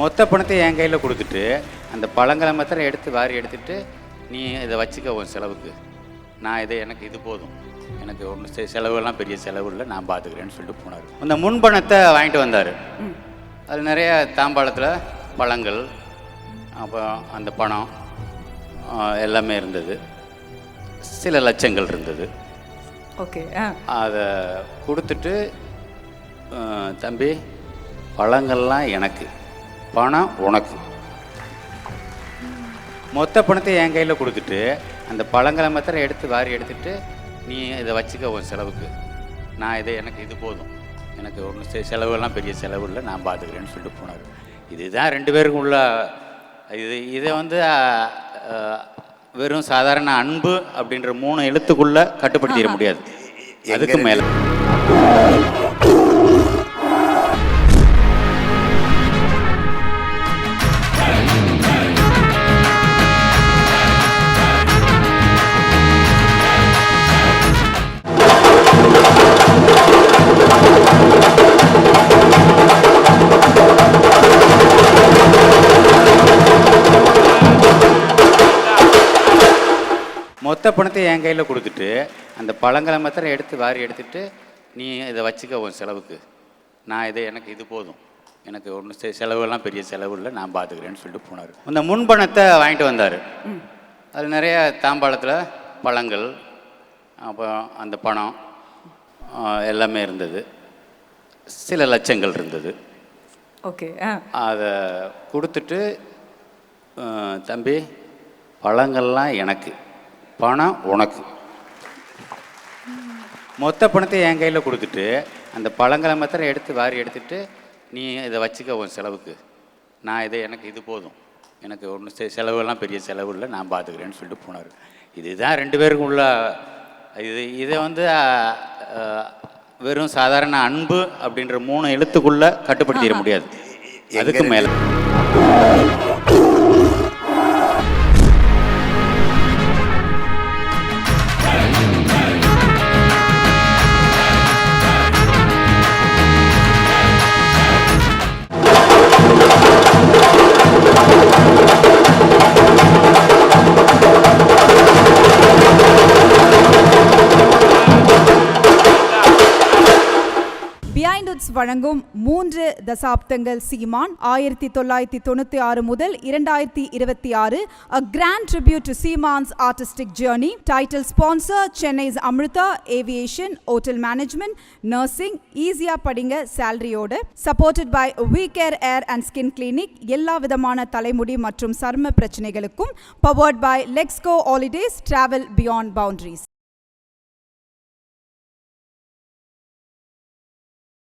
மொத்த பணத்தை என் கையில் கொடுத்துட்டு அந்த பழங்களை மாத்திரம் எடுத்து வாரி எடுத்துட்டு நீ இதை வச்சுக்க உன் செலவுக்கு, நான் இதை எனக்கு இது போதும், எனக்கு ஒன்று செலவுலாம் பெரிய செலவு இல்லை, நான் பார்த்துக்கிறேன்னு சொல்லிட்டு போனார். அந்த முன்பணத்தை வாங்கிட்டு வந்தார். அது நிறைய தாம்பாளத்தில் பழங்கள், அப்போ அந்த பணம் எல்லாமே இருந்தது, சில லட்சங்கள் இருந்தது. ஓகே, அதை கொடுத்துட்டு தம்பி பழங்கள்லாம் எனக்கு, பணம் உனக்கு. மொத்த பணத்தை என் கையில் கொடுத்துட்டு அந்த பழங்களை மாத்திரம் எடுத்து வாரி எடுத்துட்டு நீ இதை வச்சுக்க உன் செலவுக்கு, நான் இதை எனக்கு இது போதும், எனக்கு ஒன்று செலவுலாம் பெரிய செலவு இல்லை, நான் பார்த்துக்கிறேன்னு சொல்லிட்டு போனார். இதுதான் ரெண்டு பேருக்கும் உள்ள இதை வெறும் சாதாரண அன்பு அப்படின்ற 3 எழுத்துக்குள்ளே கட்டுப்படுத்திட முடியாது, அதுக்கு மேலே. மொத்த பணத்தை என் கையில் கொடுத்துட்டு அந்த பழங்களை மாத்திரம் எடுத்து வாரி எடுத்துட்டு நீ இதை வச்சுக்க உன் செலவுக்கு, நான் இதை எனக்கு இது போதும், எனக்கு ஒன்று செலவுலாம் பெரிய செலவு இல்லை, நான் பார்த்துக்கிறேன்னு சொல்லிட்டு போனார். அந்த முன்பணத்தை வாங்கிட்டு வந்தார். அது நிறைய தாம்பாளத்தில் பழங்கள், அப்போ அந்த பணம் எல்லாமே இருந்தது, சில லட்சங்கள் இருந்தது. ஓகே, அதை கொடுத்துட்டு தம்பி பழங்கள்லாம் எனக்கு, பணம் உனக்கு. மொத்த பணத்தை என் கையில் கொடுத்துட்டு அந்த பழங்களை மாத்திரம் எடுத்து வாரி எடுத்துட்டு நீ இதை வச்சுக்க உன் செலவுக்கு, நான் இதை எனக்கு இது போதும், எனக்கு ஒன்று செலவுலாம் பெரிய செலவு இல்லை, நான் பார்த்துக்கிறேன்னு சொல்லிட்டு போனார். இதுதான் ரெண்டு பேருக்கும் உள்ள இதை வெறும் சாதாரண அன்பு அப்படின்ற 3 எழுத்துக்குள்ளே கட்டுப்படுத்திட முடியாது, அதுக்கு மேலே. பிஹைண்ட் உட்ஸ் வழங்கும் 3 தசாப்தங்கள் சீமான் 1996 முதல் 2026 A Grand Tribute to Seeman's Artistic Journey. Title sponsor Chennai's Amrita Aviation, Hotel Management, Nursing, ஈஸியா படிங்க சேலரியோட. Supported by We Care Hair and Skin Clinic, எல்லா விதமான தலைமுடி மற்றும் சரும பிரச்சனைகளுக்கும். Powered by Lexco Holidays, Travel Beyond Boundaries.